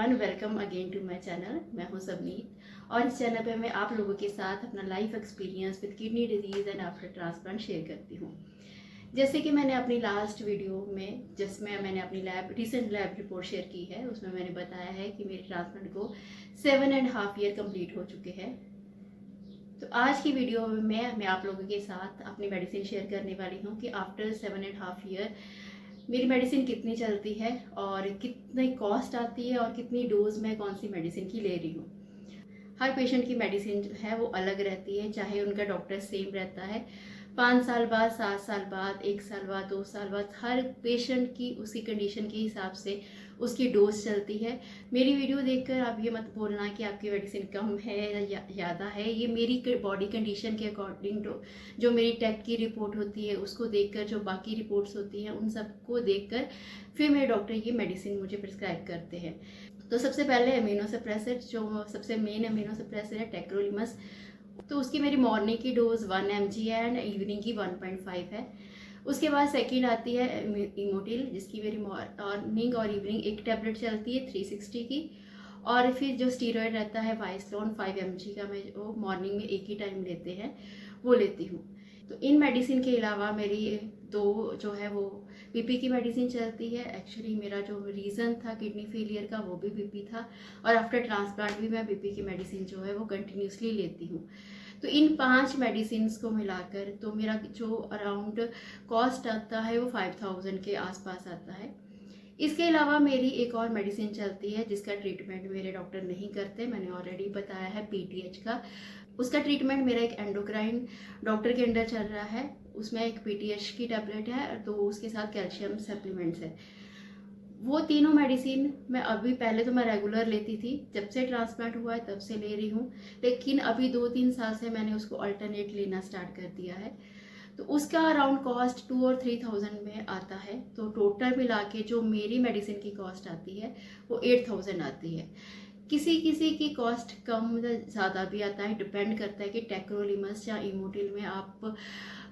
Everyone, welcome again to my channel. मैं हूं सबनीत और इस चैनल पे मैं आप लोगों के साथ अपना life experience with kidney disease and after transplant share करती हूं। जैसे कि मैंने अपनी लास्ट वीडियो में जिसमें मैंने अपनी रिसेंट लैब रिपोर्ट शेयर की है, उसमें मैंने बताया है कि मेरे ट्रांसप्लांट को 7.5 ईयर कंप्लीट हो चुके हैं। तो आज की वीडियो में मैं आप लोगों के साथ अपनी मेडिसिन शेयर करने वाली हूँ कि आफ्टर 7.5 ईयर मेरी मेडिसिन कितनी चलती है और कितनी कॉस्ट आती है और कितनी डोज मैं कौन सी मेडिसिन की ले रही हूँ। हर पेशेंट की मेडिसिन जो है वो अलग रहती है, चाहे उनका डॉक्टर सेम रहता है। 5 साल बाद, 7 साल बाद, 1 साल बाद, 2 साल बाद, हर पेशेंट की उसकी कंडीशन के हिसाब से उसकी डोज चलती है। मेरी वीडियो देखकर आप ये मत बोलना कि आपकी मेडिसिन कम है या ज़्यादा है। ये मेरी बॉडी कंडीशन के अकॉर्डिंग टू जो मेरी टेस्ट की रिपोर्ट होती है उसको देखकर, जो बाकी रिपोर्ट्स होती हैं उन सबको देखकर फिर मेरे डॉक्टर ये मेडिसिन मुझे प्रिस्क्राइब करते हैं। तो सबसे पहले अमीनो सप्रेसर, जो सबसे मेन अमीनो सप्रेसर है टेक्रोलिमस। तो उसकी मेरी मॉर्निंग की डोज 1 mg है एंड इवनिंग की 1.5 है। उसके बाद सेकंड आती है इमोटिल, जिसकी मेरी मॉर्निंग और इवनिंग एक टैबलेट चलती है 360 की। और फिर जो स्टीरॉयड रहता है वाइसलोन 5 mg का, मैं वो मॉर्निंग में एक ही टाइम लेते हैं वो लेती हूँ। तो इन मेडिसिन के अलावा मेरी दो जो है वो बीपी की मेडिसिन चलती है। एक्चुअली मेरा जो रीज़न था किडनी फेलियर का वो भी बीपी था और आफ्टर ट्रांसप्लांट भी मैं बीपी की मेडिसिन जो है वो कंटिन्यूसली लेती हूँ। तो इन 5 मेडिसिन को मिलाकर तो मेरा जो अराउंड कॉस्ट आता है वो 5000 के आसपास आता है। इसके अलावा मेरी एक और मेडिसिन चलती है जिसका ट्रीटमेंट मेरे डॉक्टर नहीं करते, मैंने ऑलरेडी बताया है पीटीएच का। उसका ट्रीटमेंट मेरा एक एंडोक्राइन डॉक्टर के अंडर चल रहा है। उसमें एक पीटीएच की टैबलेट है, तो उसके साथ कैल्शियम सप्लीमेंट्स है। वो तीनों मेडिसिन मैं अभी, पहले तो मैं रेगुलर लेती थी, जब से ट्रांसप्लांट हुआ है तब से ले रही हूँ, लेकिन अभी 2-3 साल से मैंने उसको अल्टरनेट लेना स्टार्ट कर दिया है। तो उसका अराउंड कॉस्ट 2 और 3000 में आता है। तो टोटल मिला के जो मेरी मेडिसिन की कॉस्ट आती है वो 8000 आती है। किसी किसी की कॉस्ट कम ज़्यादा भी आता है, डिपेंड करता है कि टेक्रोलिमस या इमोटिल में आप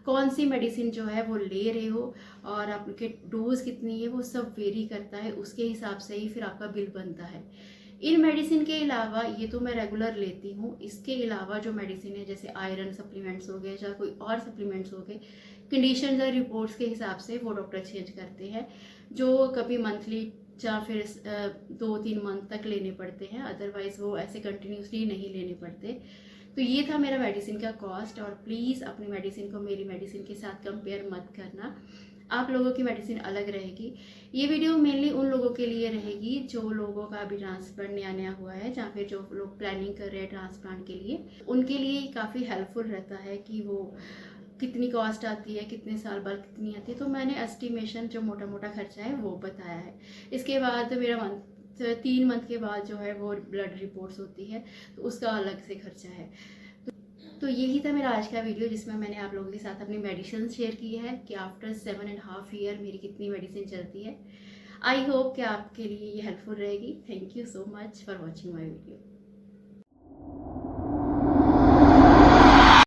कौन सी मेडिसिन जो है वो ले रहे हो और आपके डोज कितनी है, वो सब वेरी करता है। उसके हिसाब से ही फिर आपका बिल बनता है। इन मेडिसिन के अलावा ये तो मैं रेगुलर लेती हूँ, इसके अलावा जो मेडिसिन है जैसे आयरन सप्लीमेंट्स हो गए या कोई और सप्लीमेंट्स हो गए, कंडीशन या रिपोर्ट्स के हिसाब से वो डॉक्टर चेंज करते हैं, जो कभी मंथली या फिर 2-3 मंथ तक लेने पड़ते हैं, अदरवाइज वो ऐसे कंटिन्यूसली नहीं लेने पड़ते। तो ये था मेरा मेडिसिन का कॉस्ट। और प्लीज़ अपनी मेडिसिन को मेरी मेडिसिन के साथ कंपेयर मत करना, आप लोगों की मेडिसिन अलग रहेगी। ये वीडियो मेनली उन लोगों के लिए रहेगी जो लोगों का अभी ट्रांसप्लांट नया नया हुआ है, या फिर जो लोग प्लानिंग कर रहे हैं ट्रांसप्लांट के लिए, उनके लिए काफ़ी हेल्पफुल रहता है कि वो कितनी कॉस्ट आती है, कितने साल बाद कितनी आती है। तो मैंने एस्टिमेशन जो मोटा मोटा खर्चा है वो बताया है। इसके बाद मेरा 3 मंथ के बाद जो है वो ब्लड रिपोर्ट्स होती है, तो उसका अलग से खर्चा है। तो यही था मेरा आज का वीडियो जिसमें मैंने आप लोगों के साथ अपनी मेडिसिन शेयर की है कि आफ्टर 7.5 ईयर मेरी कितनी मेडिसिन चलती है। आई होप कि आपके लिए ये हेल्पफुल रहेगी। Thank you so much for watching my video.